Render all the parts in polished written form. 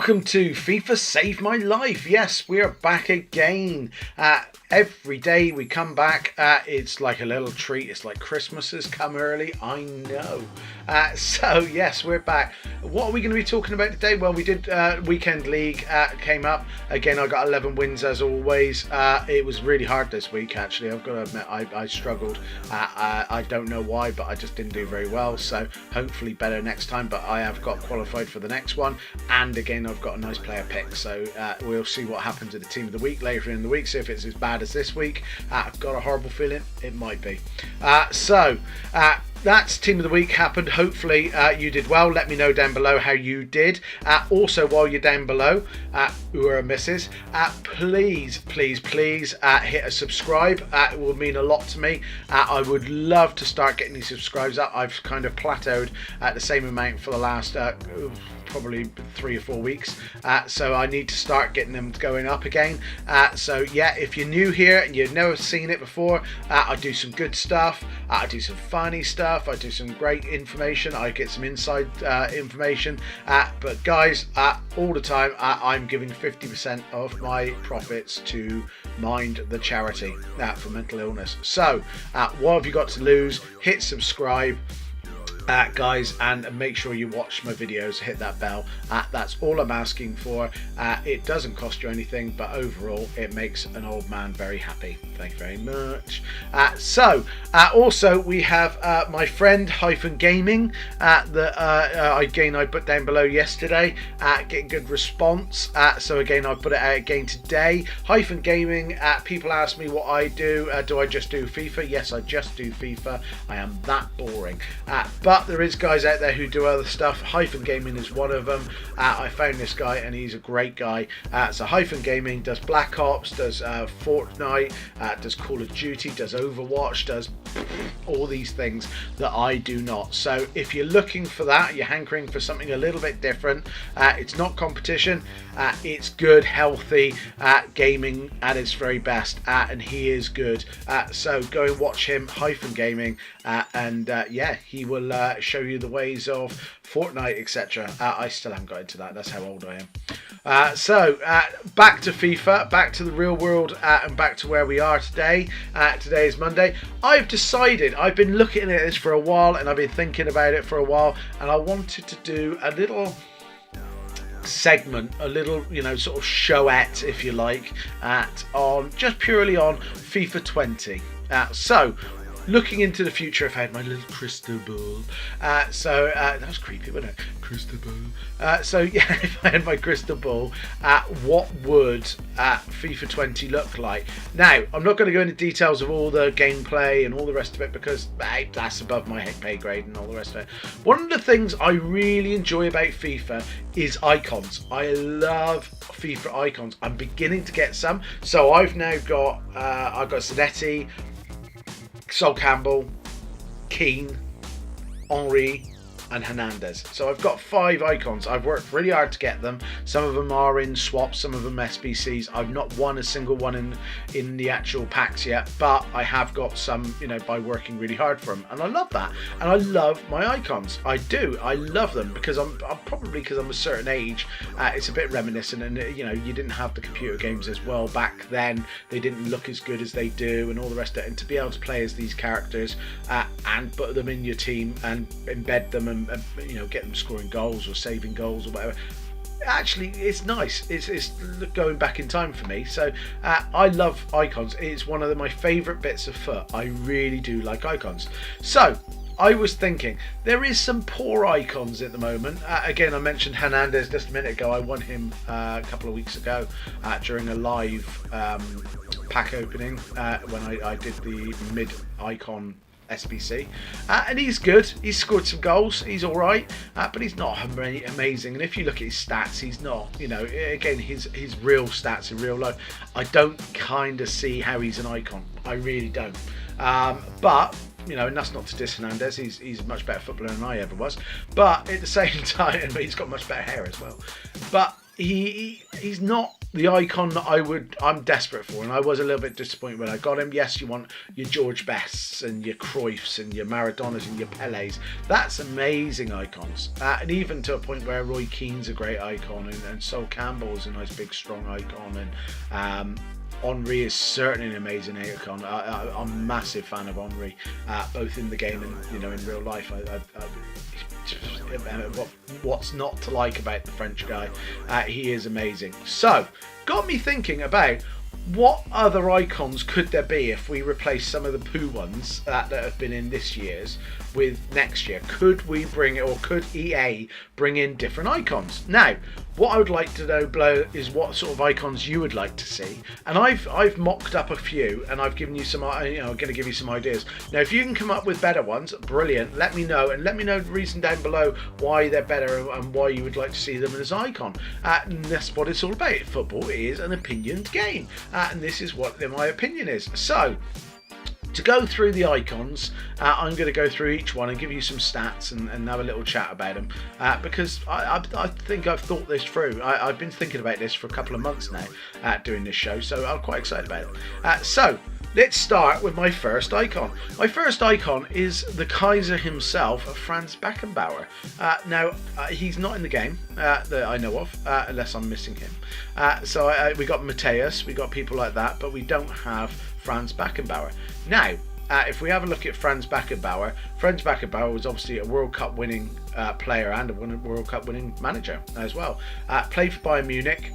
Welcome to FIFA Saved My Life. Yes, we are back again. Every day we come back, it's like a little treat. It's like Christmas has come early, I know. So yes, we're back. What are we going to be talking about today? Well, we did Weekend League came up. Again, I got 11 wins as always. It was really hard this week, actually. I've got to admit, I struggled. I don't know why, but I just didn't do very well. So hopefully better next time, but I have got qualified for the next one. And again, I've got a nice player pick. So we'll see what happens at the team of the week later in the week. So if it's as bad as this week, I've got a horrible feeling it might be. That's team of the week happened. Hopefully you did well. Let me know down below how you did. Also, while you're down below, who are misses, please hit a subscribe. It will mean a lot to me. I would love to start getting these subscribes up. I've kind of plateaued at the same amount for the last probably 3 or 4 weeks, so I need to start getting them going up again. So yeah, if you're new here and you've never seen it before, I do some good stuff, I do some funny stuff, I do some great information, I get some inside information, but guys, all the time I'm giving 50% of my profits to Mind the charity for mental illness. So what have you got to lose? Hit subscribe, guys, and make sure you watch my videos. Hit that bell. That's all I'm asking for. It doesn't cost you anything, but overall it makes an old man very happy. Thank you very much. Also we have my friend Hyphen Gaming that I put down below yesterday, getting good response, so again I put it out again today. Hyphen Gaming, people ask me what I do. Do I just do FIFA? Yes, I just do FIFA. I am that boring, but there is guys out there who do other stuff. Hyphen Gaming is one of them. I found this guy and he's a great guy. So Hyphen Gaming does Black Ops, does Fortnite, does Call of Duty, does Overwatch, does all these things that I do not. So if you're looking for that, you're hankering for something a little bit different, it's not competition, it's good, healthy gaming at its very best, and he is good. So go and watch him, Hyphen Gaming, and yeah, he will show you the ways of Fortnite, etc. I still haven't got into that, that's how old I am. Back to FIFA, back to the real world, and back to where we are today. Today is Monday. I've decided, I've been looking at this for a while and I've been thinking about it for a while, and I wanted to do a little segment, a little, sort of showette, if you like, just purely on FIFA 20. Looking into the future, if I had my little crystal ball. That was creepy, wasn't it? Crystal ball. So yeah, if I had my crystal ball, what would FIFA 20 look like? Now, I'm not going to go into details of all the gameplay and all the rest of it, because that's above my pay grade and all the rest of it. One of the things I really enjoy about FIFA is icons. I love FIFA icons. I'm beginning to get some. So I've now got Zidane, Sol Campbell, Keane, Henry, and Hernandez. So I've got 5 icons. I've worked really hard to get them. Some of them are in swaps, some of them SBCs. I've not won a single one in the actual packs yet, but I have got some, by working really hard for them, and I love that. And I love my icons. I do. I love them because I'm probably because I'm a certain age. It's a bit reminiscent, and you didn't have the computer games as well back then. They didn't look as good as they do, and all the rest of it. And to be able to play as these characters and put them in your team and embed them and get them scoring goals or saving goals or whatever, actually it's nice. It's going back in time for me. So I love icons. It's one of my favorite bits of foot. I really do like icons. So I was thinking, there is some poor icons at the moment. Again, I mentioned Hernandez just a minute ago. I won him a couple of weeks ago during a live pack opening when I did the mid icon SBC, and he's good. He's scored some goals. He's all right, but he's not amazing. And if you look at his stats, he's not. Again, his real stats in real life, I don't kind of see how he's an icon. I really don't. But and that's not to diss Hernandez. He's a much better footballer than I ever was. But at the same time, he's got much better hair as well. But he's not the icon that I'm desperate for, and I was a little bit disappointed when I got him. Yes, you want your George Bests and your Cruyffs and your Maradonas and your Pelés. That's amazing icons, and even to a point where Roy Keane's a great icon, and Sol Campbell's a nice big strong icon, and Henry is certainly an amazing icon. I'm a massive fan of Henry, both in the game and in real life. What's not to like about the French guy? He is amazing. So, got me thinking about what other icons could there be if we replace some of the poo ones that have been in this year's with next year. Could we bring it, or could EA bring in different icons? Now, what I would like to know below is what sort of icons you would like to see, and I've mocked up a few, and I've given you some, I'm going to give you some ideas. Now, if you can come up with better ones, brilliant. Let me know, and let me know the reason down below why they're better and why you would like to see them as icon. And that's what it's all about. Football is an opinioned game, and this is what my opinion is. So, to go through the icons, I'm going to go through each one and give you some stats and have a little chat about them, because I think I've thought this through. I've been thinking about this for a couple of months now, doing this show, so I'm quite excited about it. So let's start with my first icon. My first icon is the Kaiser himself, Franz Beckenbauer. Now, he's not in the game that I know of, unless I'm missing him. So we got Mateus, we got people like that, but we don't have Franz Beckenbauer. Now, if we have a look at Franz Beckenbauer was obviously a World Cup winning player and a World Cup winning manager as well. Played for Bayern Munich,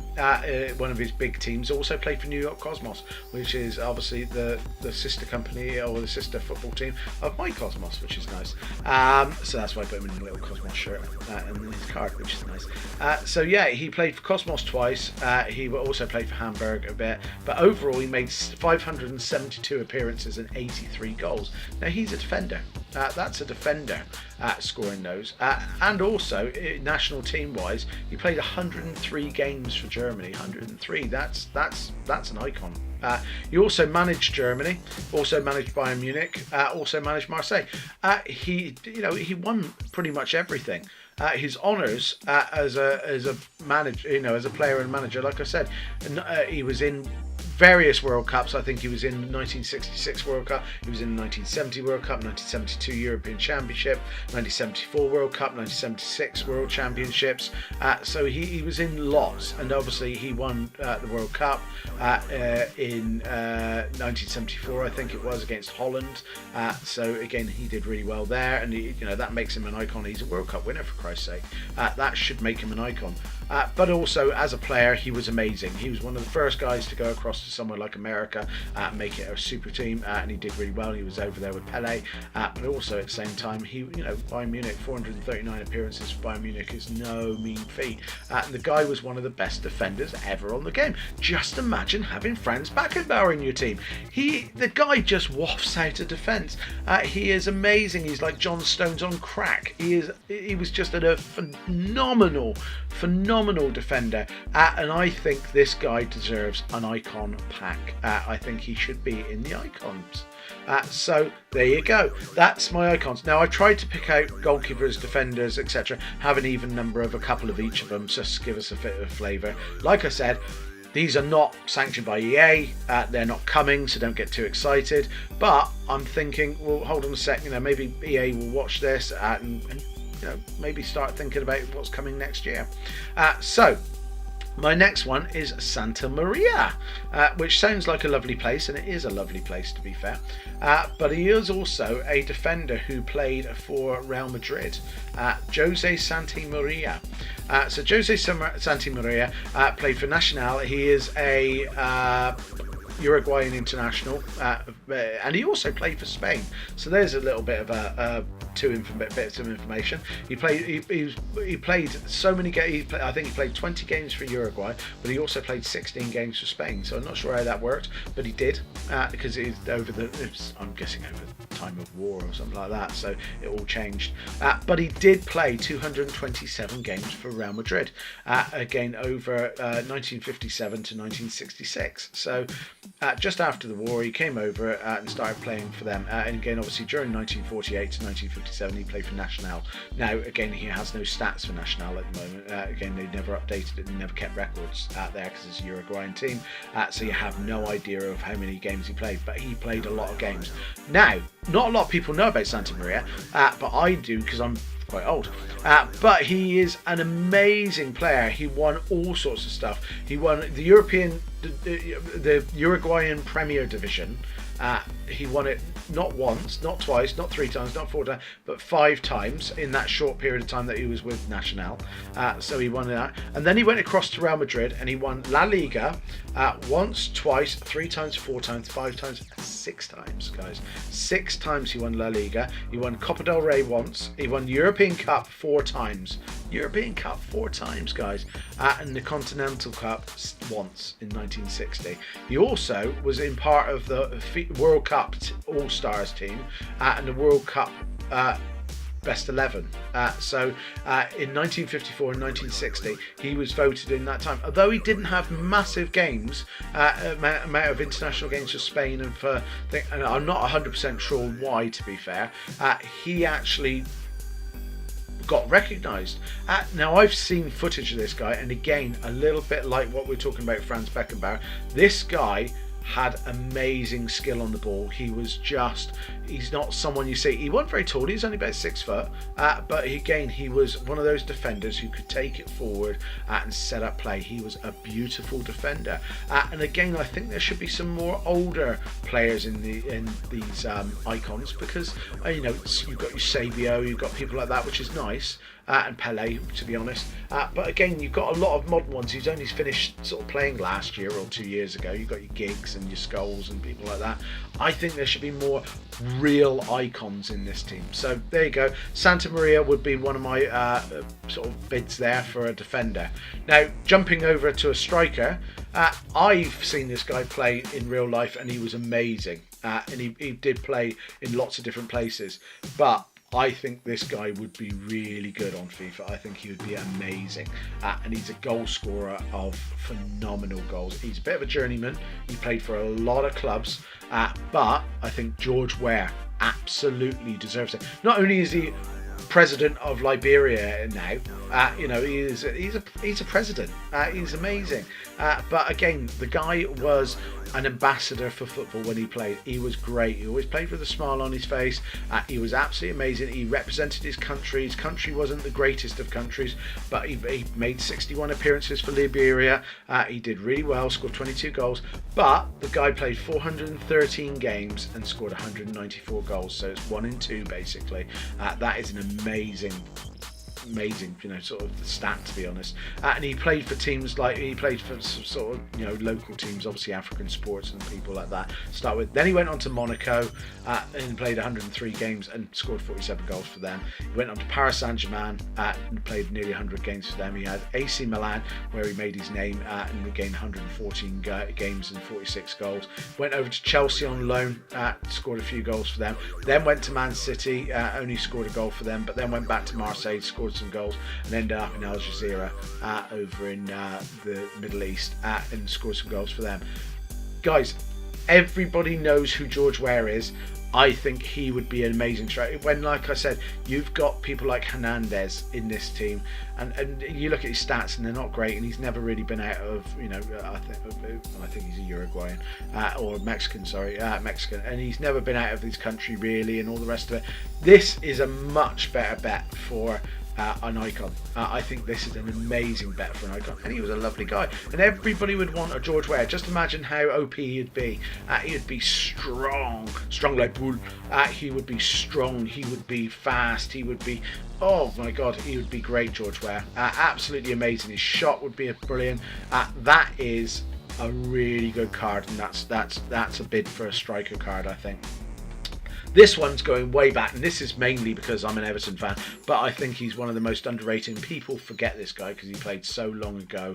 one of his big teams. Also played for New York Cosmos, which is obviously the sister company or the sister football team of my Cosmos, which is nice. So that's why I put him in a little Cosmos shirt and his card, which is nice. So yeah, he played for Cosmos twice. He also played for Hamburg a bit, but overall he made 572 appearances and 83 goals. Now he's a defender. That's a defender scoring those. And also, national team wise, he played 103 games for Germany. 103. That's an icon. He also managed Germany, also managed Bayern Munich, also managed Marseille. He won pretty much everything. His honours as a manager, as a player and manager, like I said, he was in various World Cups. I think he was in the 1966 World Cup, he was in the 1970 World Cup, 1972 European Championship, 1974 World Cup, 1976 World Championships. So he was in lots, and obviously he won the World Cup in 1974, I think it was, against Holland. So again, he did really well there, and that makes him an icon. He's a World Cup winner, for Christ's sake. That should make him an icon. But also as a player, he was amazing. He was one of the first guys to go across to somewhere like America, make it a super team, and he did really well. He was over there with Pelé, but also at the same time, Bayern Munich, 439 appearances for Bayern Munich is no mean feat. And the guy was one of the best defenders ever on the game. Just imagine having Franz Beckenbauer in your team. The guy just wafts out a defence. He is amazing. He's like John Stones on crack. He was just a phenomenal defender, and I think this guy deserves an icon pack. I think he should be in the icons. So there you go. That's my icons. Now I tried to pick out goalkeepers, defenders, etc. Have an even number of a couple of each of them, just to give us a bit of flavour. Like I said, these are not sanctioned by EA. They're not coming, so don't get too excited. But I'm thinking, well, hold on a sec. Maybe EA will watch this and maybe start thinking about what's coming next year. So my next one is Santa Maria, which sounds like a lovely place, and it is a lovely place, to be fair. But he is also a defender who played for Real Madrid, Jose Santa Maria. So Jose Santa Maria played for Nacional. He is a Uruguayan international, and he also played for Spain. So there's a little bit of bits of information. He played so many games. I think he played 20 games for Uruguay, but he also played 16 games for Spain. So I'm not sure how that worked, but he did, because I'm guessing over the time of war or something like that. So it all changed. But he did play 227 games for Real Madrid, again over 1957 to 1966. So just after the war, he came over and started playing for them. And again, obviously, during 1948 to 1957, he played for Nacional. Now, again, he has no stats for Nacional at the moment. Again, they never updated it and never kept records there because it's a Uruguayan team. So you have no idea of how many games he played, but he played a lot of games. Now, not a lot of people know about Santa Maria, but I do because I'm quite old, but he is an amazing player. He won all sorts of stuff. He won the Uruguayan Premier Division. He won it not once, not twice, not 3 times, not 4 times, but 5 times in that short period of time that he was with Nacional. So he won that, and then he went across to Real Madrid and he won La Liga once, twice, 3 times, 4 times, 5 times, 6 times, guys. 6 times he won La Liga. He won Copa del Rey once. He won European Cup 4 times. European Cup 4 times, guys, and the Continental Cup once in 1960. He also was in part of the World Cup All-Stars team and the World Cup Best 11. So in 1954 and 1960, he was voted in that time. Although he didn't have massive games, amount of international games for Spain and for, and I'm not 100% sure why, to be fair, he actually got recognised. Now, I've seen footage of this guy, and again, a little bit like what we're talking about Franz Beckenbauer, this guy had amazing skill on the ball. He's not someone you see. He wasn't very tall, he's only about 6 foot, but again, he was one of those defenders who could take it forward and set up play. He was a beautiful defender, and again, I think there should be some more older players in these icons, because you know, you've got your Sabio, you've got people like that, which is nice, and Pele, to be honest, but again, you've got a lot of modern ones who's only finished sort of playing last year or 2 years ago. You've got your Giggs and your Scholes and people like that. I think there should be more real icons in this team. So there you go. Santa Maria would be one of my sort of bids there for a defender. Now, jumping over to a striker, I've seen this guy play in real life and he was amazing, and he did play in lots of different places, but I think this guy would be really good on FIFA. I think he would be amazing, and he's a goal scorer of phenomenal goals. He's a bit of a journeyman. He played for a lot of clubs, but I think George Weah absolutely deserves it. Not only is he president of Liberia now, you know, he's a president. He's amazing, but again, the guy was an ambassador for football when he played. He was great. He always played with a smile on his face. He was absolutely amazing. He represented his country. His country wasn't the greatest of countries, but he made 61 appearances for Liberia. He did really well, scored 22 goals, but the guy played 413 games and scored 194 goals, so it's 1 in 2 basically. That is an amazing, you know, sort of stat, to be honest. And he played for teams like, he played for some sort of, you know, local teams, obviously African sports and people like that to start with. Then he went on to Monaco and played 103 games and scored 47 goals for them. He went on to Paris Saint-Germain and played nearly 100 games for them. He had AC Milan, where he made his name and again 114 games and 46 goals. Went over to Chelsea on loan, scored a few goals for them. Then went to Man City, only scored a goal for them, but then went back to Marseille, scored some goals, and ended up in Al Jazeera over in the Middle East and scored some goals for them. Guys, everybody knows who George Weah is. I think he would be an amazing striker. When, like I said, you've got people like Hernandez in this team, and you look at his stats and they're not great, and he's never really been out of, you know, I think he's a Uruguayan or Mexican, Mexican, and he's never been out of his country really, and all the rest of it. This is a much better bet for an icon. I think this is an amazing bet for an icon, and he was a lovely guy, and everybody would want a George Weah. Just imagine how OP he'd be. He'd be strong like bull. He would be strong, he would be fast, he would be, oh my god, he would be great, George Weah. Absolutely amazing. His shot would be brilliant. That is a really good card, and that's a bid for a striker card, I think. This one's going way back, and this is mainly because I'm an Everton fan, but I think he's one of the most underrated. People forget this guy because he played so long ago,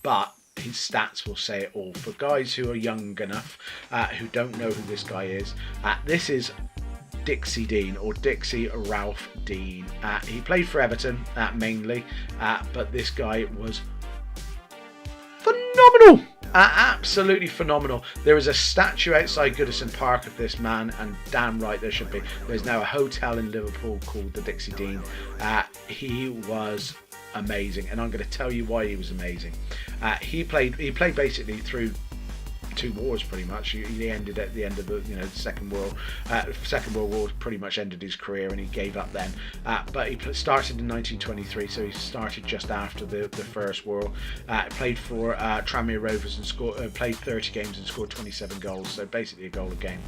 but his stats will say it all. For guys who are young enough, who don't know who this guy is, this is Dixie Dean, or Dixie Ralph Dean. He played for Everton mainly, but this guy was phenomenal. Absolutely phenomenal. There is a statue outside Goodison Park of this man, and damn right there should be. There's now a hotel in Liverpool called the Dixie Dean. He was amazing, and I'm going to tell you why he was amazing. He played basically through 2 wars pretty much. He ended at the end of the Second World War. Pretty much ended his career, and he gave up then. But he started in 1923, so he started just after the First War. Played for Tranmere Rovers and played 30 games and scored 27 goals. So basically a goal a game.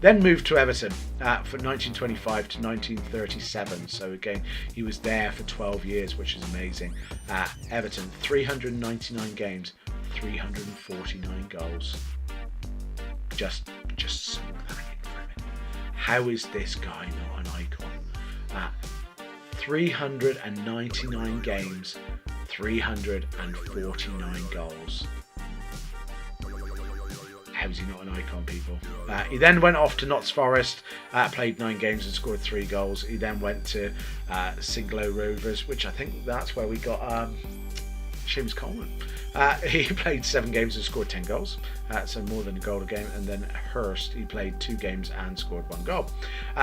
Then moved to Everton from 1925 to 1937. So again, he was there for 12 years, which is amazing. Everton, 399 games, 349 goals. Just sunk that in for him. How is this guy not an icon? 399 games, 349 goals. How is he not an icon, people? He then went off to Notts Forest, played 9 games and scored 3 goals. He then went to Singlo Rovers, which I think that's where we got Seamus Coleman. He played 7 games and scored 10 goals, so more than a goal a game. And then Hurst, he played 2 games and scored 1 goal.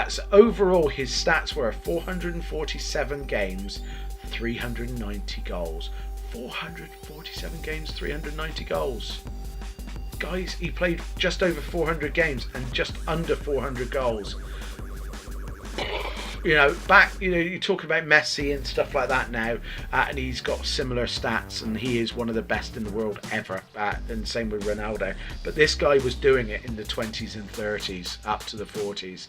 So overall, his stats were 447 games, 390 goals. 447 games, 390 goles. Guys, he played just over 400 games and just under 400 goals. You talk about Messi and stuff like that now, and he's got similar stats, and he is one of the best in the world ever, and same with Ronaldo. But this guy was doing it in the 20s and 30s up to the 40s.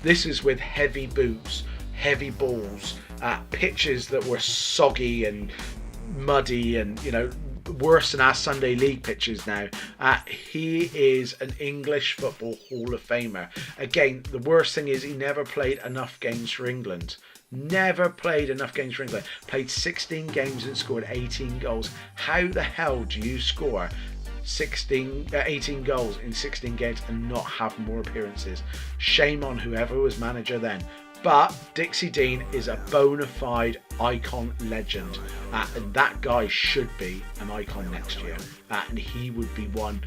This is with heavy boots, heavy balls, pitches that were soggy and muddy, and worse than our Sunday League pitches now. He is an English Football Hall of Famer. Again, the worst thing is he never played enough games for England. Never played enough games for England. Played 16 games and scored 18 goals. How the hell do you score 18 goals in 16 games and not have more appearances? Shame on whoever was manager then. But Dixie Dean is a bona fide icon legend, and that guy should be an icon next year, and he would be one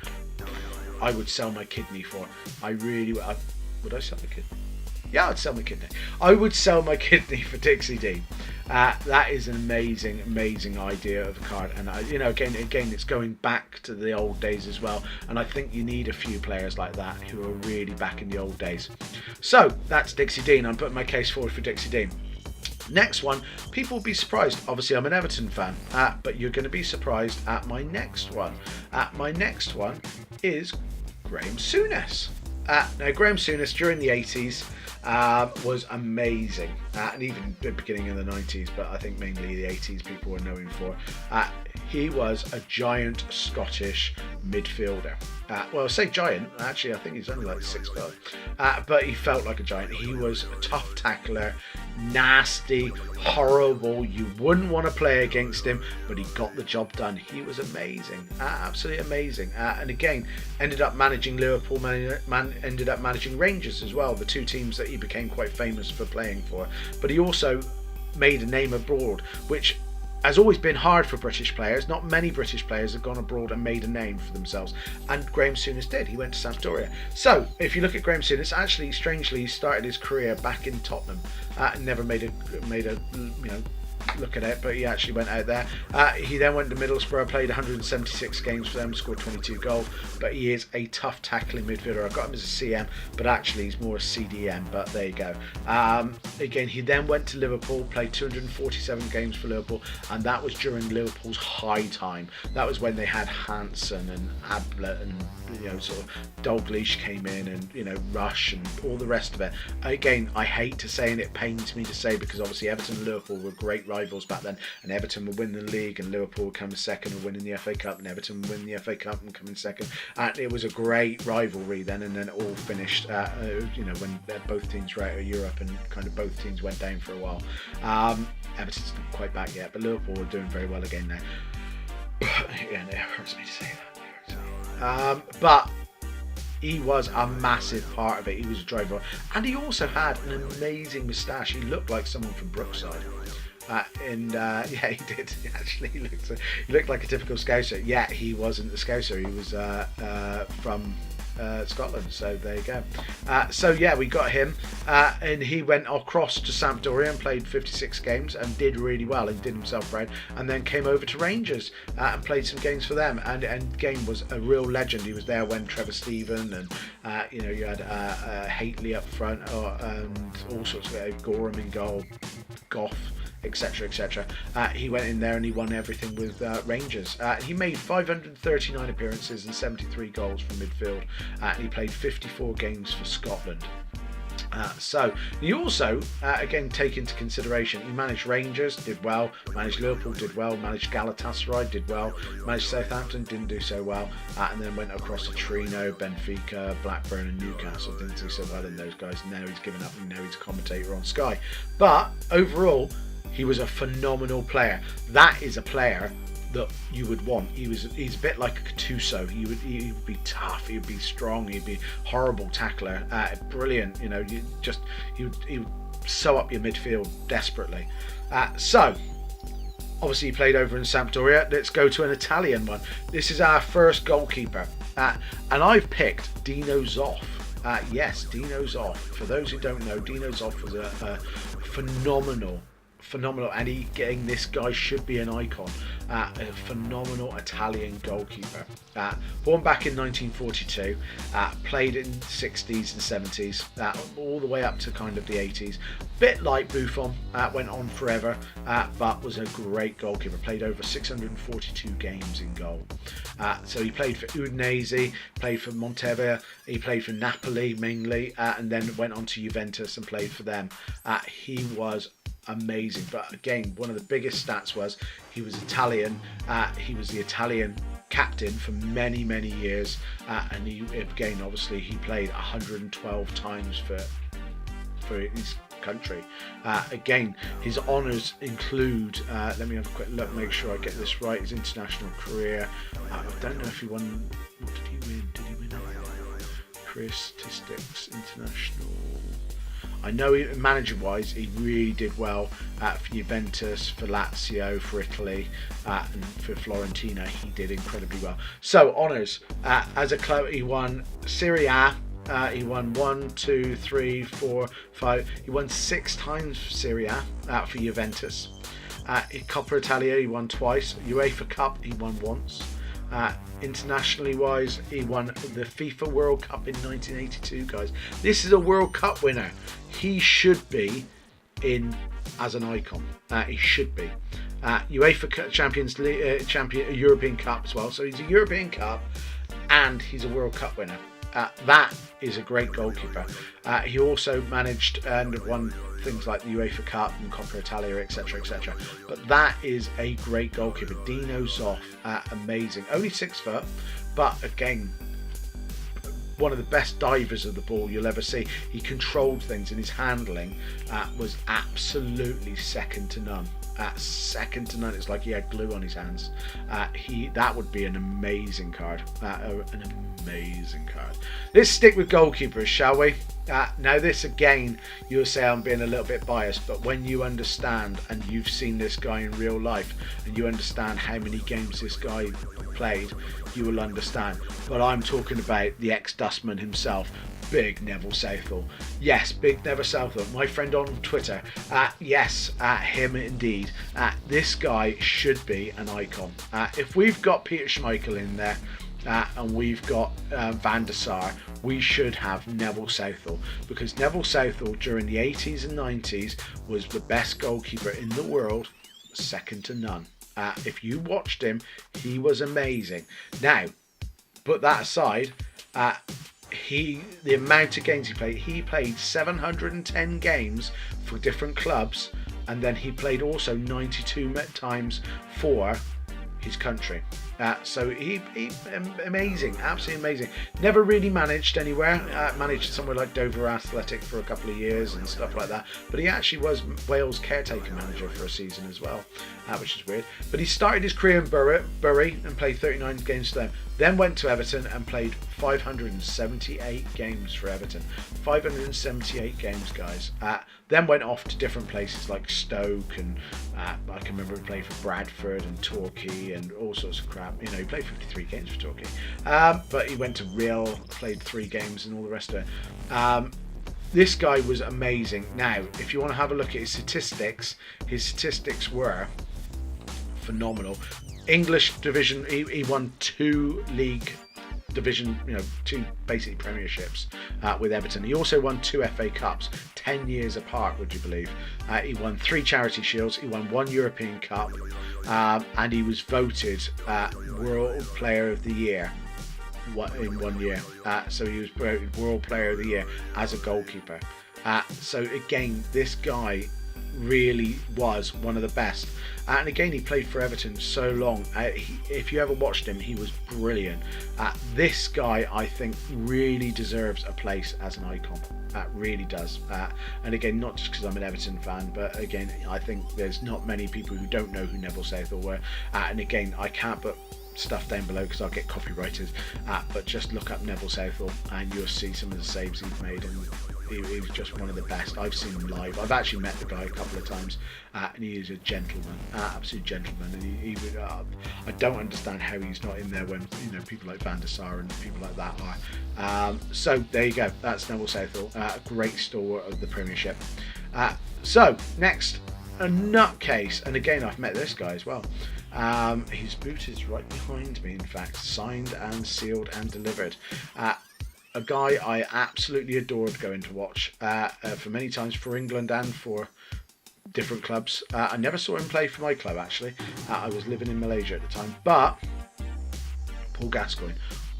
I would sell my kidney for. Would I sell my kidney? Yeah, I'd sell my kidney. I would sell my kidney for Dixie Dean. That is an amazing idea of a card, and again, it's going back to the old days as well. And I think you need a few players like that who are really back in the old days. So that's Dixie Dean. I'm putting my case forward for Dixie Dean. Next one, people will be surprised. Obviously, I'm an Everton fan, but you're going to be surprised at my next one. My next one is Graeme Souness. Now, Graeme Souness during the 80s was amazing, and even the beginning of the 90s, but I think mainly the 80s people were known for. He was a giant Scottish midfielder. Well, I say giant, actually I think he's only like 6 foot, but he felt like a giant. He was a tough tackler, nasty, horrible. You wouldn't want to play against him, but he got the job done. He was amazing, absolutely amazing. And again, ended up managing Liverpool, ended up managing Rangers as well, the 2 teams that he became quite famous for playing for. But he also made a name abroad, which has always been hard for British players. Not many British players have gone abroad and made a name for themselves, and Graeme Souness did. He went to Sampdoria. So if you look at Graeme Souness, actually strangely he started his career back in Tottenham. Never made a look at it, but he actually went out there. He then went to Middlesbrough, played 176 games for them, scored 22 goals, but he is a tough tackling midfielder. I've got him as a CM, but actually he's more a CDM, but there you go. Again, he then went to Liverpool, played 247 games for Liverpool, and that was during Liverpool's high time. That was when they had Hansen and Ablett and sort of Dalglish came in, and Rush and all the rest of it. Again, I hate to say, and it pains me to say, because obviously Everton and Liverpool were great rivals back then, and Everton would win the league and Liverpool would come second and win in the FA Cup, and Everton would win the FA Cup and come in second. And it was a great rivalry then, and then it all finished when both teams were out of Europe and kind of both teams went down for a while. Everton's not quite back yet, but Liverpool are doing very well again now. Yeah, it hurts me to say that. But he was a massive part of it. He was a driver, and he also had an amazing moustache. He looked like someone from Brookside. Yeah, he did. Actually, he looked like a typical Scouser. Yeah, he wasn't a Scouser. He was from Scotland. So there you go. So yeah, we got him, and he went across to Sampdoria and played 56 games and did really well and did himself proud. And then came over to Rangers and played some games for them. And Game was a real legend. He was there when Trevor Steven and you had Haitley up front, and all sorts of Gorham in goal, Goff, etc, etc. He went in there and he won everything with Rangers. He made 539 appearances and 73 goals from midfield, and he played 54 games for Scotland. So you also again take into consideration he managed Rangers, did well, managed Liverpool, did well, managed Galatasaray, did well, managed Southampton, didn't do so well, and then went across to Torino, Benfica, Blackburn and Newcastle, didn't do so well in those guys. Now he's given up and now he's a commentator on Sky. But overall, he was a phenomenal player. That is a player that you would want. He's a bit like a Gattuso. He would be tough. He'd be strong. He'd be horrible tackler. Brilliant. He would sew up your midfield desperately. So obviously he played over in Sampdoria. Let's go to an Italian one. This is our first goalkeeper, and I've picked Dino Zoff. Yes, Dino Zoff. For those who don't know, Dino Zoff was a phenomenal, and this guy should be an icon. A phenomenal Italian goalkeeper. Born back in 1942, played in 60s and 70s, all the way up to kind of the 80s. Bit like Buffon, went on forever, but was a great goalkeeper. Played over 642 games in goal. So he played for Udinese, played for Monteverde, he played for Napoli mainly, and then went on to Juventus and played for them. He was amazing, but again, one of the biggest stats was he was Italian. He was the Italian captain for many years, and he obviously he played 112 times for his country. Again, his honours include, let me have a quick look, make sure I get this right, his international career. I don't know if he won. What did he win? Did he win career statistics, international? I know manager-wise, he really did well for Juventus, for Lazio, for Italy, and for Fiorentina. He did incredibly well. So honours as a club, he won Serie A. He won 1, 2, 3, 4, 5. He won 6 times for Serie A for Juventus. Coppa Italia, he won twice. UEFA Cup, he won once. Internationally wise, he won the FIFA World Cup in 1982, guys. This is a World Cup winner. He should be in as an icon. He should be. UEFA Champions League, European Cup as well. So he's a European Cup and he's a World Cup winner. That is a great goalkeeper. He also managed and won things like the UEFA Cup and Coppa Italia, etc, etc. But that is a great goalkeeper. Dino Zoff, amazing. Only 6 foot, but again, one of the best divers of the ball you'll ever see. He controlled things, and his handling was absolutely second to none. Second to none. It's like he had glue on his hands. That would be an amazing card. An amazing card. Let's stick with goalkeepers, shall we? Now this again, you'll say I'm being a little bit biased, but when you understand and you've seen this guy in real life and you understand how many games this guy played, you will understand. But I'm talking about the ex-Dustman himself, Big Neville Southall. Yes, Big Neville Southall, my friend on Twitter. Yes, him indeed. This guy should be an icon. If we've got Peter Schmeichel in there, and we've got Van der Sar, we should have Neville Southall, because Neville Southall during the 80s and 90s was the best goalkeeper in the world, second to none. If you watched him, he was amazing. Now, put that aside, the amount of games he played 710 games for different clubs, and then he played also 92 times for his country. So he amazing, absolutely amazing. Never really managed anywhere. Managed somewhere like Dover Athletic for a couple of years and stuff like that. But he actually was Wales caretaker manager for a season as well, which is weird. But he started his career in Bury and played 39 games for them. Then went to Everton and played 578 games for Everton. 578 games, guys. Then went off to different places like Stoke, and I can remember he played for Bradford and Torquay and all sorts of crap. You know, he played 53 games for Torquay. But he went to Real, played 3 games and all the rest of it. This guy was amazing. Now, if you want to have a look at his statistics were phenomenal. English division, he won 2 league division, 2 basically premierships with Everton. He also won 2 FA Cups, 10 years apart, would you believe? He won 3 Charity Shields, he won 1 European Cup, and he was voted World Player of the Year in 1 year. So he was voted World Player of the Year as a goalkeeper. So again, this guy really was one of the best, and again he played for Everton so long. If you ever watched him, he was brilliant. This guy, I think, really deserves a place as an icon. Really does. And again, not just because I'm an Everton fan, but again, I think there's not many people who don't know who Neville Southall were. And again, I can't put stuff down below because I'll get copyrighted, but just look up Neville Southall and you'll see some of the saves he's made, and he was just one of the best. I've seen him live. I've actually met the guy a couple of times, and he is a gentleman, absolute gentleman. And he would, I don't understand how he's not in there when people like Van der Sar and people like that are. So there you go. That's Neville Southall, a great stalwart of the Premiership. So next, a nutcase, and again I've met this guy as well. His boot is right behind me, in fact, signed and sealed and delivered. A guy I absolutely adored going to watch for many times for England and for different clubs. I never saw him play for my club, actually. I was living in Malaysia at the time. But Paul Gascoigne,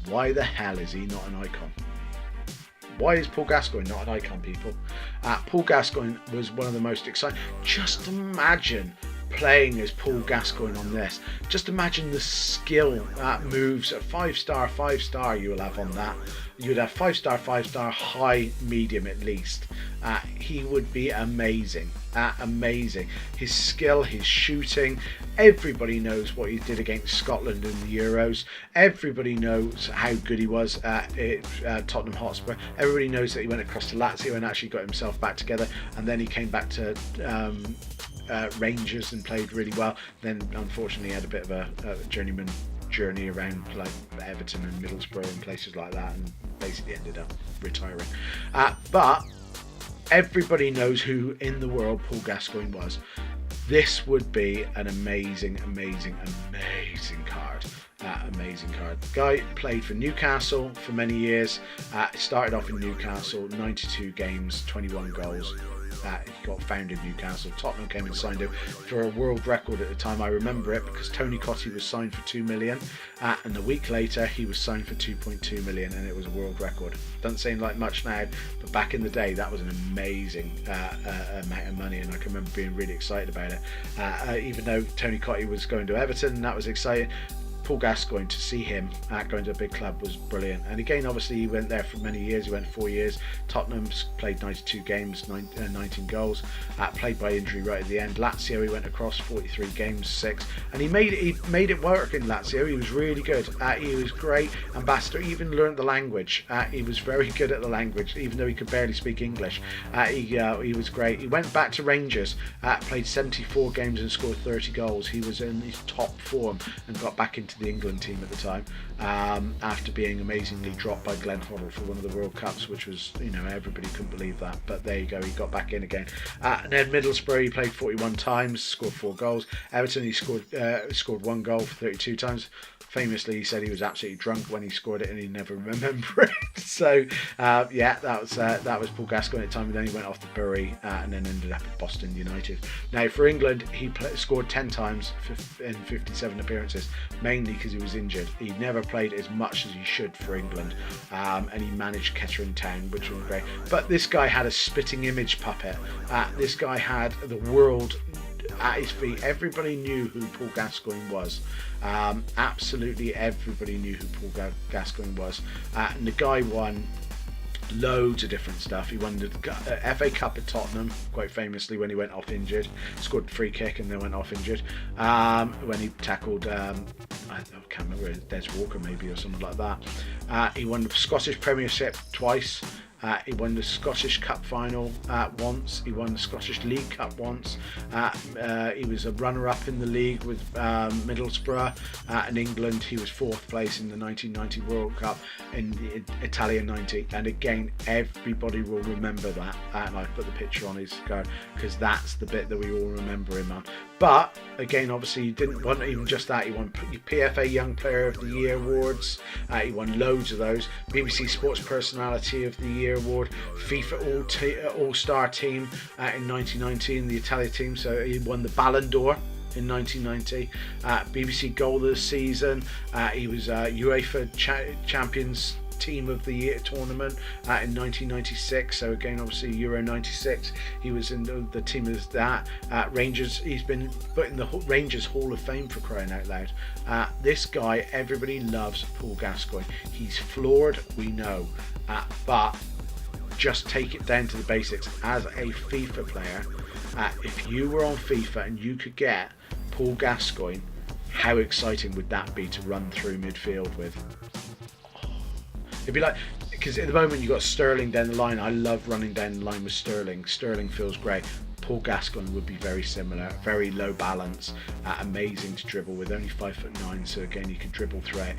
why the hell is he not an icon? Why is Paul Gascoigne not an icon, people? Paul Gascoigne was one of the most exciting. Just imagine playing as Paul Gascoigne on this. Just imagine the skill moves at 5-star you will have on that. You'd have 5-star, high, medium at least. He would be amazing. Amazing. His skill, his shooting. Everybody knows what he did against Scotland in the Euros. Everybody knows how good he was at Tottenham Hotspur. Everybody knows that he went across to Lazio and actually got himself back together. And then he came back to Rangers and played really well. Then unfortunately he had a bit of a journeyman journey around like Everton and Middlesbrough and places like that, and basically ended up retiring. But everybody knows who in the world Paul Gascoigne was. This would be an amazing card. Amazing card. Guy played for Newcastle for many years. Started off in Newcastle, 92 games, 21 goals. He got found in Newcastle. Tottenham came and signed him for a world record at the time. I remember it because Tony Cottee was signed for 2 million, and a week later he was signed for 2.2 million, and it was a world record. Doesn't seem like much now, but back in the day that was an amazing amount of money, and I can remember being really excited about it. Even though Tony Cottee was going to Everton, and that was exciting, Paul Gascoigne, to see him going to a big club was brilliant. And again, obviously he went there for many years. He went 4 years. Tottenham's played 92 games, 19 goals. Played by injury right at the end. Lazio, he went across 43 games, 6, and he made it work in Lazio. He was really good. He was great ambassador. He even learned the language. He was very good at the language, even though he could barely speak English. He was great. He went back to Rangers, played 74 games and scored 30 goals. He was in his top form and got back into the England team at the time, after being amazingly dropped by Glenn Hoddle for one of the World Cups, which was, everybody couldn't believe that, but there you go, he got back in again. And then Middlesbrough, he played 41 times, scored 4 goals. Everton, he scored 1 goal for 32 times. Famously, he said he was absolutely drunk when he scored it and he never remembered it. So that was Paul Gascoigne at the time, and then he went off to Bury and then ended up at Boston United. Now for England, he scored 10 times in 57 appearances, mainly because he was injured. He never played as much as he should for England, and he managed Kettering Town, which was great. But this guy had a spitting image puppet. This guy had the world at his feet. Everybody knew who Paul Gascoigne was. Absolutely everybody knew who Paul Gascoigne was. And the guy won loads of different stuff. He won the FA Cup at Tottenham, quite famously, when he went off injured. Scored a free kick and then went off injured. When he tackled, I can't remember, Des Walker maybe or something like that. He won the Scottish Premiership twice. He won the Scottish Cup final once. He won the Scottish League Cup once. He was a runner-up in the league with Middlesbrough. In England, he was 4th place in the 1990 World Cup in the Italia 90. And again, everybody will remember that. And I put the picture on his card because that's the bit that we all remember him on. But again, obviously, he didn't want even just that. He won PFA Young Player of the Year awards. He won loads of those. BBC Sports Personality of the Year award. FIFA All-Star Team in 1919, the Italia team. So he won the Ballon d'Or in 1990. BBC Goal of the Season. He was UEFA Champions Team of the Year tournament in 1996. So again, obviously Euro 96, he was in the team of that. Rangers, he's been put in the Rangers Hall of Fame, for crying out loud. This guy, everybody loves Paul Gascoigne. He's flawed, we know, but just take it down to the basics. As a FIFA player, if you were on FIFA and you could get Paul Gascoigne, how exciting would that be to run through midfield with? It'd be like, because at the moment you've got Sterling down the line. I love running down the line with Sterling. Sterling feels great. Paul Gascoigne would be very similar, very low balance, amazing to dribble with, only 5'9", so again he can dribble through it,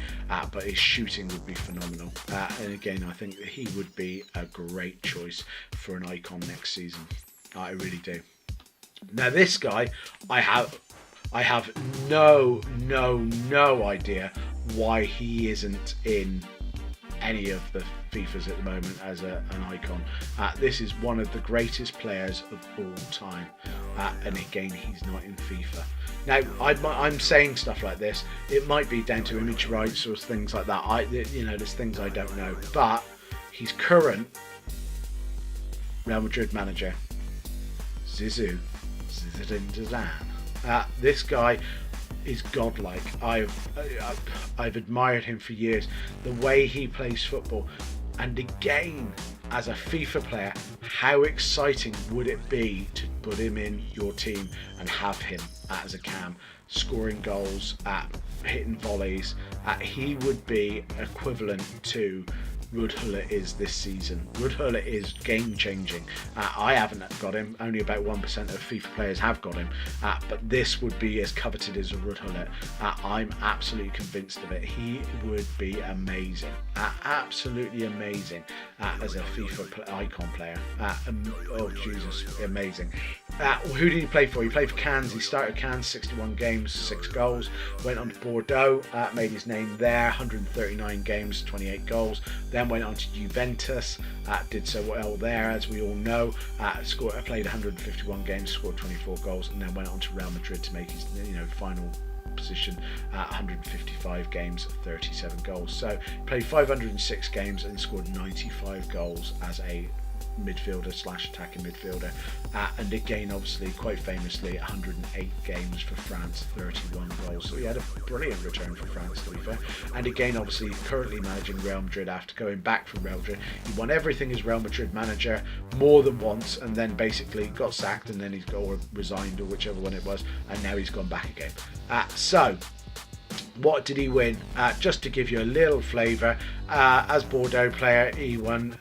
but his shooting would be phenomenal. And again, I think that he would be a great choice for an icon next season. I really do. Now this guy, I have no idea why he isn't in any of the FIFAs at the moment as an icon. This is one of the greatest players of all time, and again, he's not in FIFA. Now, I'm saying stuff like this. It might be down to image rights or things like that. There's things I don't know, but he's current Real Madrid manager, Zidane. This guy is godlike. I've admired him for years. The way he plays football, and again, as a FIFA player, how exciting would it be to put him in your team and have him as a cam, scoring goals, hitting volleys? He would be equivalent to Ruud Gullit is this season. Ruud Gullit is game changing. I haven't got him, only about 1% of FIFA players have got him, but this would be as coveted as a Ruud Gullit. I'm absolutely convinced of it. He would be amazing, absolutely amazing as a FIFA icon player. Oh Jesus, amazing. Who did he play for? He played for Cannes. He started Cannes, 61 games, 6 goals. Went on to Bordeaux, made his name there, 139 games, 28 goals. Then went on to Juventus, did so well there, as we all know. Played 151 games, scored 24 goals, and then went on to Real Madrid to make his final position, 155 games, 37 goals. So he played 506 games and scored 95 goals as a midfielder / attacking midfielder, and again, obviously, quite famously, 108 games for France, 31 goals. So he had a brilliant return for France, to be fair. And again, obviously, currently managing Real Madrid after going back from Real Madrid. He won everything as Real Madrid manager more than once, and then basically got sacked, and then he's got or resigned, or whichever one it was, and now he's gone back again. So what did he win? Just to give you a little flavour, as Bordeaux player, he won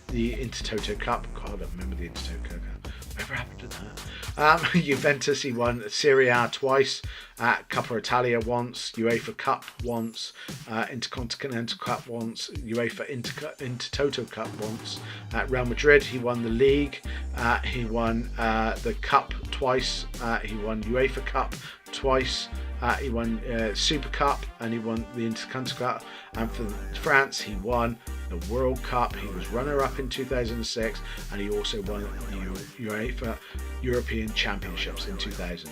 the Intertoto Cup. God, I don't remember the Intertoto Cup. Whatever happened to that? Juventus, he won Serie A twice, Coppa Italia once, UEFA Cup once, Intercontinental Cup once, UEFA Intertoto Cup once. Real Madrid, he won the league, he won the Cup twice, he won UEFA Cup twice, he won Super Cup, and he won the Intercontinental Cup. And for France, he won the World Cup. He was runner-up in 2006, and he also won the UEFA European Championships in 2000.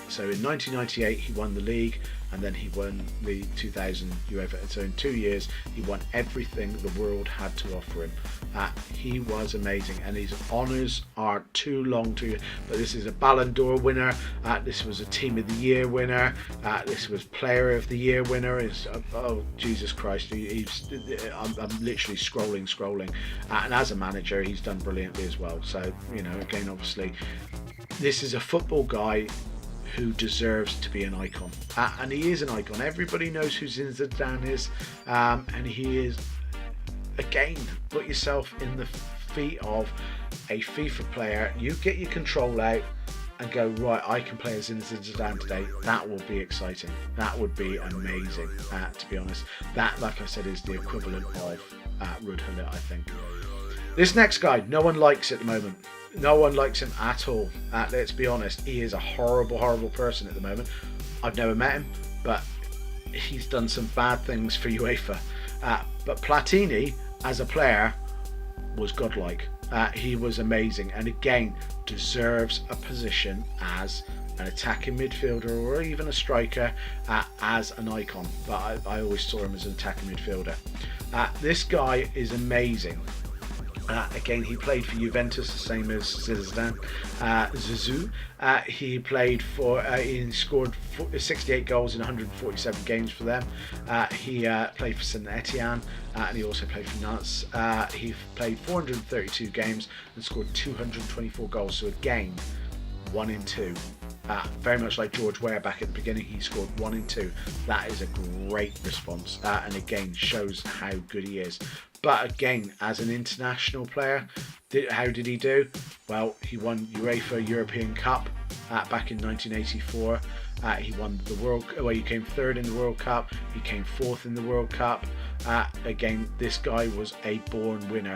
So in 1998 he won the league, and then he won the 2000 UEFA. So in 2 years he won everything the world had to offer him. He was amazing, and his honours are too long to. But this is a Ballon d'Or winner. This was a Team of the Year winner. This was Player of the Year winner. Oh Jesus Christ! I'm literally scrolling. And as a manager, he's done brilliantly as well. So again, obviously, this is a football guy who deserves to be an icon, and he is an icon. Everybody knows who Zidane is, and he is. Again, put yourself in the feet of a FIFA player. You get your control out and go, right, I can play as Zidane today. That will be exciting. That would be amazing, to be honest. That, like I said, is the equivalent of Ruud Gullit, I think. This next guy, no one likes at the moment. No one likes him at all. Let's be honest. He is a horrible, horrible person at the moment. I've never met him, but he's done some bad things for UEFA. But Platini, as a player, was godlike. He was amazing, and again deserves a position as an attacking midfielder or even a striker, as an icon. But I always saw him as an attacking midfielder. This guy is amazing. Again, he played for Juventus, the same as Zidane. Zizou. He played for. He scored 68 goals in 147 games for them. He played for Saint Etienne, and he also played for Nantes. He played 432 games and scored 224 goals. So again, 1 in 2. Very much like George Weah back at the beginning, he scored 1 in 2. That is a great response, and again shows how good he is. But again, as an international player, how did he do? Well, he won UEFA European Cup back in 1984. He won the World. Well, he came 3rd in the World Cup. He came 4th in the World Cup. Again, this guy was a born winner.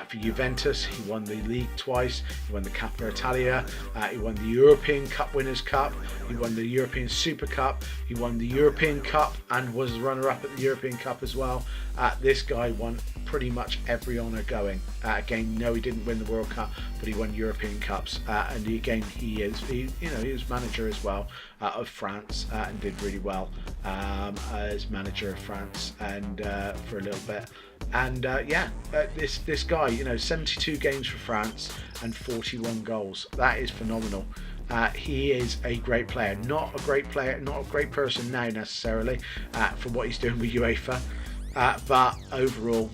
For Juventus, he won the league twice. He won the Coppa Italia. He won the European Cup Winners' Cup. He won the European Super Cup. He won the European Cup and was runner-up at the European Cup as well. This guy won pretty much every honour going. Again, no, he didn't win the World Cup, but he won European Cups. And again, he was manager as well of France, and did really well as manager of France and for a little bit. And this guy, 72 games for France and 41 goals. That is phenomenal. He is a great player, not a great person now necessarily for what he's doing with UEFA. But overall,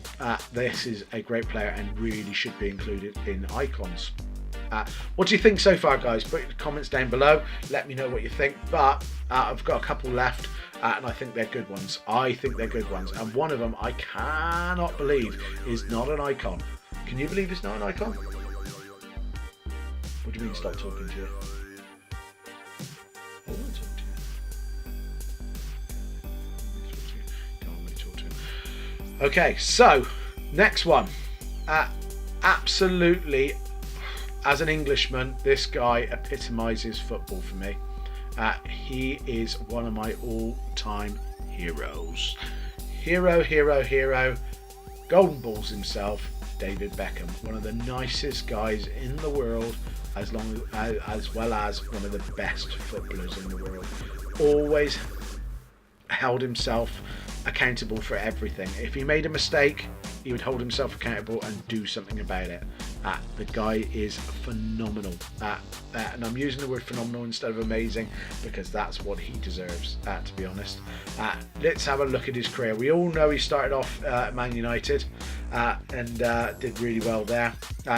this is a great player and really should be included in icons. What do you think so far, guys? Put your comments down below. Let me know what you think. But I've got a couple left, and I think they're good ones. And one of them I cannot believe is not an icon. Can you believe it's not an icon? What do you mean stop talking to you? I want to talk to you. Okay, so next one. Absolutely, as an Englishman, this guy epitomises football for me. He is one of my all-time heroes. Hero. Golden balls himself, David Beckham. One of the nicest guys in the world, as well as one of the best footballers in the world. Always held himself accountable for everything. If he made a mistake, he would hold himself accountable and do something about it. The guy is phenomenal, and I'm using the word phenomenal instead of amazing because that's what he deserves, to be honest. Let's have a look at his career. We all know he started off at Man United and did really well there.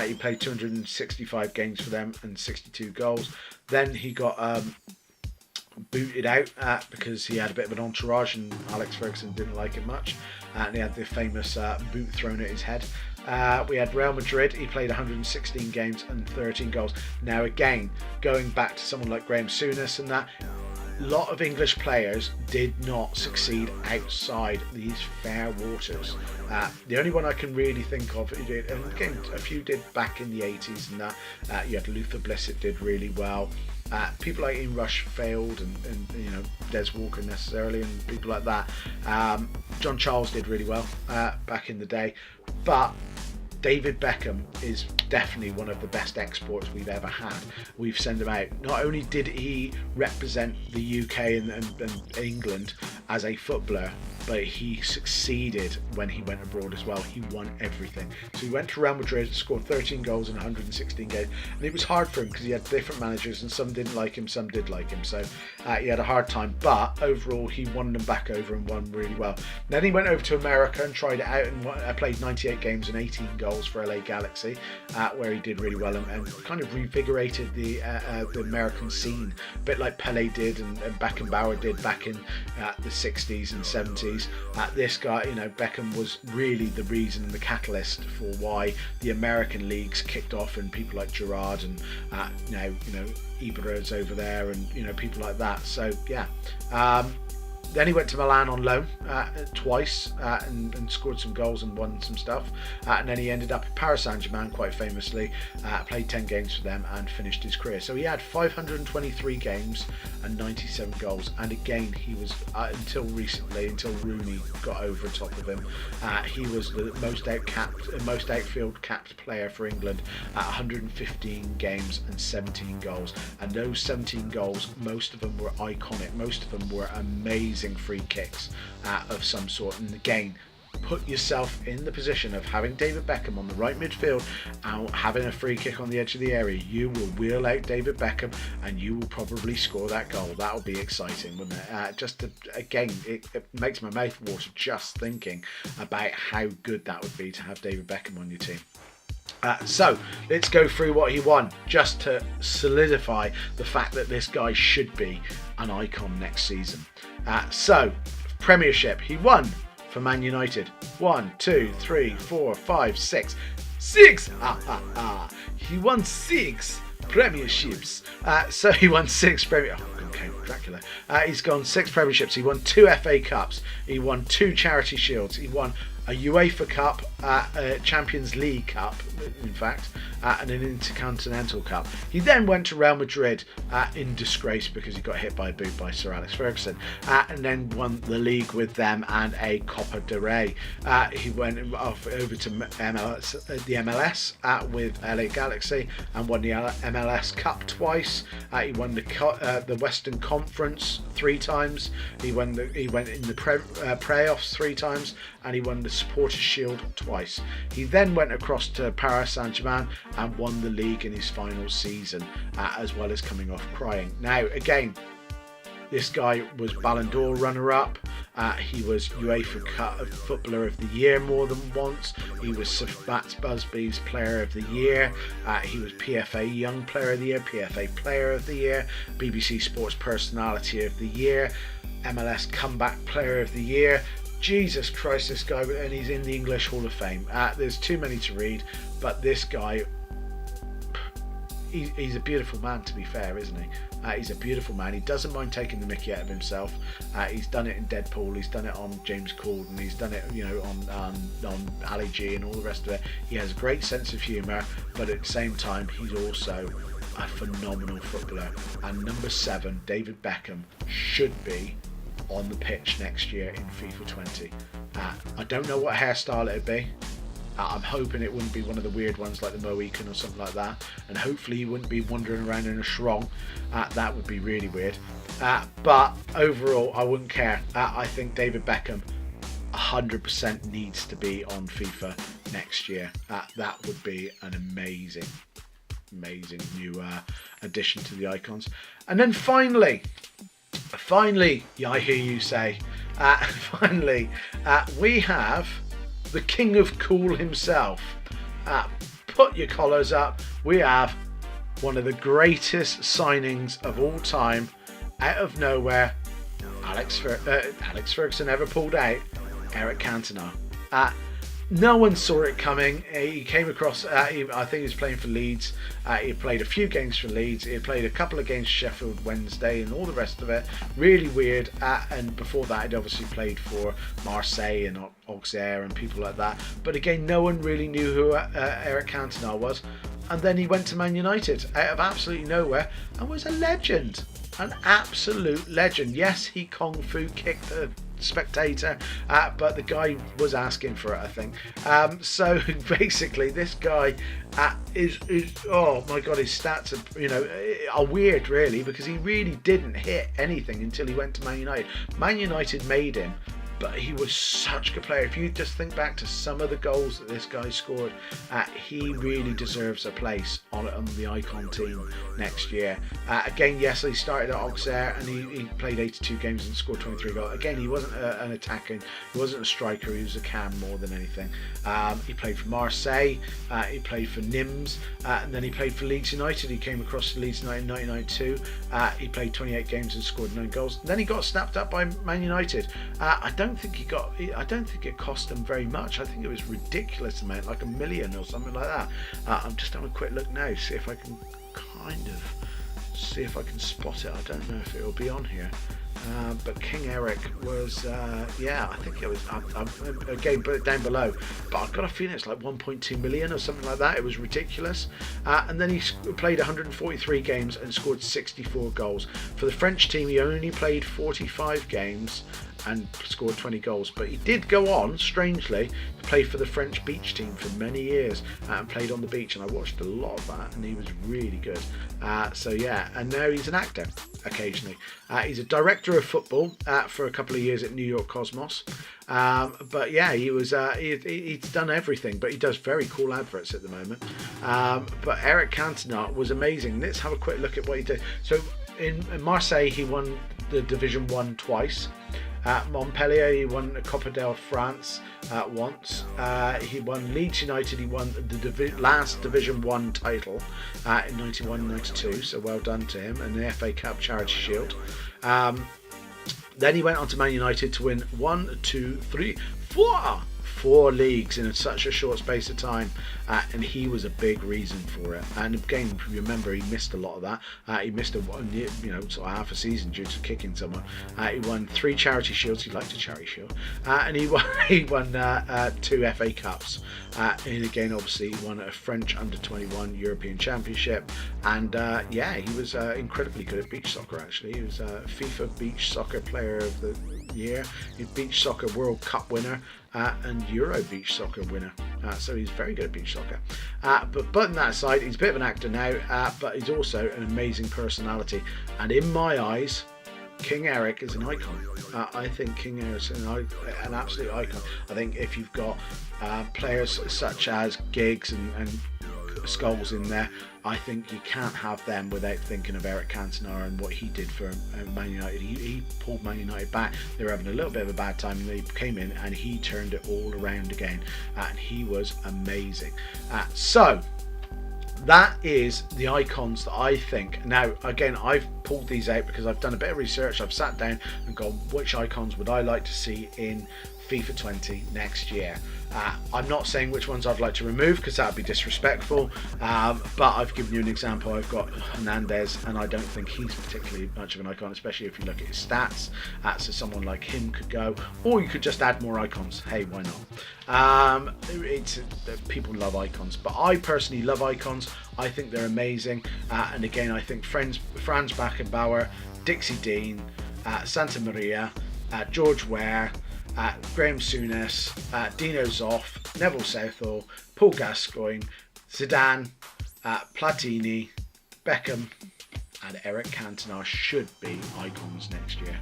He played 265 games for them and 62 goals. Then he got booted out because he had a bit of an entourage and Alex Ferguson didn't like it much, and he had the famous boot thrown at his head. We had Real Madrid. He played 116 games and 13 goals. Now again, going back to someone like Graeme Souness and that, a lot of English players did not succeed outside these fair waters. The only one I can really think of, and again a few did back in the 80s and that, you had Luther Blissett did really well. People like Ian Rush failed, and Des Walker necessarily, and people like that. John Charles did really well back in the day, but David Beckham is definitely one of the best exports we've ever had. We've sent him out. Not only did he represent the UK and England as a footballer, but he succeeded when he went abroad as well. He won everything. So he went to Real Madrid, scored 13 goals in 116 games, and it was hard for him because he had different managers, and some didn't like him, some did like him. So he had a hard time, but overall he won them back over and won really well. Then he went over to America and tried it out and played 98 games and 18 goals for LA Galaxy, where he did really well and kind of revigorated the American scene, a bit like Pele did and Beckenbauer did back in the 60s and 70s. This guy, Beckham was really the reason and the catalyst for why the American leagues kicked off, and people like Gerrard and Ibra's over there, and people like that. So yeah. Then he went to Milan on loan twice and scored some goals and won some stuff. And then he ended up at Paris Saint-Germain quite famously, played 10 games for them and finished his career. So he had 523 games and 97 goals. And again, he was, until recently, until Rooney got over top of him, he was the most outfield capped player for England at 115 games and 17 goals. And those 17 goals, most of them were iconic. Most of them were amazing free kicks of some sort. And again, put yourself in the position of having David Beckham on the right midfield and having a free kick on the edge of the area. You will wheel out David Beckham and you will probably score that goal. That'll be exciting, wouldn't it? It makes my mouth water just thinking about how good that would be to have David Beckham on your team. So let's go through what he won, just to solidify the fact that this guy should be an icon next season. So Premiership, he won for Man United. 1, 2, 3, 4, 5, 6. He won 6 premierships. So he won 6 Dracula. He's gone 6 premierships. He won 2 FA Cups. He won 2 Charity Shields. He won a UEFA Cup, a Champions League Cup, in fact, and an Intercontinental Cup. He then went to Real Madrid in disgrace because he got hit by a boot by Sir Alex Ferguson, and then won the league with them and a Copa del Rey. He went off over to the MLS with LA Galaxy and won the MLS Cup twice. He won the Western Conference 3 times. He went in the playoffs 3 times, and he won the Supporters' Shield twice. He then went across to Paris Saint-Germain and won the league in his final season, as well as coming off crying. Now, again, this guy was Ballon d'Or runner-up. He was UEFA Cup Footballer of the Year more than once. He was Matt Busby's Player of the Year. He was PFA Young Player of the Year, PFA Player of the Year, BBC Sports Personality of the Year, MLS Comeback Player of the Year. Jesus Christ, this guy, and he's in the English Hall of Fame. There's too many to read, but this guy, he's a beautiful man, to be fair, isn't he? He's a beautiful man. He doesn't mind taking the mickey out of himself. He's done it in Deadpool. He's done it on James Corden. He's done it, on Ali G and all the rest of it. He has a great sense of humour, but at the same time, he's also a phenomenal footballer. And number 7, David Beckham, should be on the pitch next year in FIFA 20. I don't know what hairstyle it'd be. I'm hoping it wouldn't be one of the weird ones like the Mohican or something like that, and hopefully he wouldn't be wandering around in a shrong. That would be really weird, but overall I wouldn't care. I think David Beckham 100% needs to be on FIFA next year. That would be an amazing new addition to the icons. And then finally, yeah, I hear you say, we have the King of Cool himself. Put your collars up. We have one of the greatest signings of all time, out of nowhere. Alex Ferguson ever pulled out. Eric Cantona. No one saw it coming. He came across, I think he was playing for Leeds. He played a few games for Leeds. He played a couple of games for Sheffield Wednesday and all the rest of it. Really weird. And before that, he'd obviously played for Marseille and Auxerre and people like that. But again, no one really knew who Eric Cantona was. And then he went to Man United out of absolutely nowhere and was a legend. An absolute legend. Yes, he kung fu kicked the spectator, but the guy was asking for it, I think. So basically, this guy is oh my god, his stats are weird, really, because he really didn't hit anything until he went to Man United. Man United made him, but he was such a good player. If you just think back to some of the goals that this guy scored, he really deserves a place on the icon team next year. Again, yes, he started at Auxerre and he played 82 games and scored 23 goals. Again, he wasn't an attacking, he wasn't a striker, he was a cam more than anything. He played for Marseille, he played for Nimes, and then he played for Leeds United. He came across to Leeds United in 1992. He played 28 games and scored 9 goals. Then he got snapped up by Man United. I don't think it cost him very much. I think it was ridiculous amount, like $1 million or something like that. I'm just having a quick look now, see if I can spot it. I don't know if it will be on here. But King Eric was, I think it was, again, put it down below, but I've got a feeling it's like 1.2 million or something like that. It was ridiculous. And then he played 143 games and scored 64 goals. For the French team, he only played 45 games and scored 20 goals, but he did go on, strangely, to play for the French beach team for many years, and played on the beach, and I watched a lot of that, and he was really good. So yeah, and now he's an actor occasionally. He's a director of football for a couple of years at New York Cosmos, but yeah, he was he's done everything, but he does very cool adverts at the moment. But Eric Cantona was amazing. Let's have a quick look at what he did. So in Marseille, he won the Division 1 twice. At Montpellier, he won the Copa del France once. He won Leeds United. He won the last Division 1 title in 91-92. So well done to him, and the FA Cup Charity Shield. Then he went on to Man United to win 4 leagues in such a short space of time, and he was a big reason for it. And again, remember, he missed a lot of that. He missed sort of half a season due to kicking someone. He won 3 charity shields. He liked a charity shield, and he won 2 FA Cups. And again, obviously, he won a French under-21 European Championship. And he was incredibly good at beach soccer. Actually, he was a FIFA Beach Soccer Player of the Year. He's Beach Soccer World Cup winner. And Euro Beach Soccer winner, so he's very good at beach soccer. But putting that aside, he's a bit of an actor now, but he's also an amazing personality. And in my eyes, King Eric is an icon. I think King Eric's an absolute icon. I think if you've got players such as Giggs and Scholes in there, I think you can't have them without thinking of Eric Cantona and what he did for Man United. He pulled Man United back. They were having a little bit of a bad time, and they came in and he turned it all around again, and he was amazing. So that is the icons that I think. Now again, I've pulled these out because I've done a bit of research. I've sat down and gone, which icons would I like to see in FIFA 20 next year. I'm not saying which ones I'd like to remove because that would be disrespectful, but I've given you an example. I've got Hernandez, and I don't think he's particularly much of an icon, especially if you look at his stats. So someone like him could go, or you could just add more icons. Hey, why not? People love icons, but I personally love icons. I think they're amazing, and again, I think Franz Beckenbauer, Dixie Dean, Santa Maria, George Ware, Graeme Souness, Dino Zoff, Neville Southall, Paul Gascoigne, Zidane, Platini, Beckham, and Eric Cantona should be icons next year.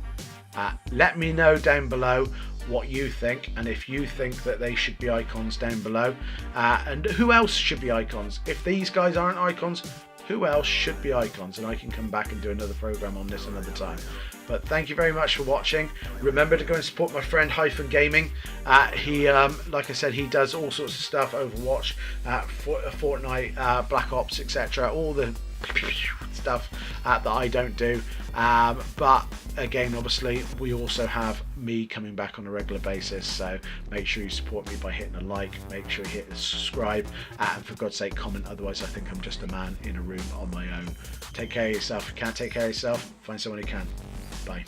Let me know down below what you think, and if you think that they should be icons down below, and who else should be icons. If these guys aren't icons, who else should be icons? And I can come back and do another program on this another time. But thank you very much for watching. Remember to go and support my friend Hyphen Gaming. He, like I said, he does all sorts of stuff, Overwatch, Fortnite, Black Ops, etc. All the stuff that I don't do. But again, obviously, we also have me coming back on a regular basis. So make sure you support me by hitting a like. Make sure you hit the subscribe. And for God's sake, comment. Otherwise, I think I'm just a man in a room on my own. Take care of yourself. If you can't take care of yourself, find someone who can. Bye.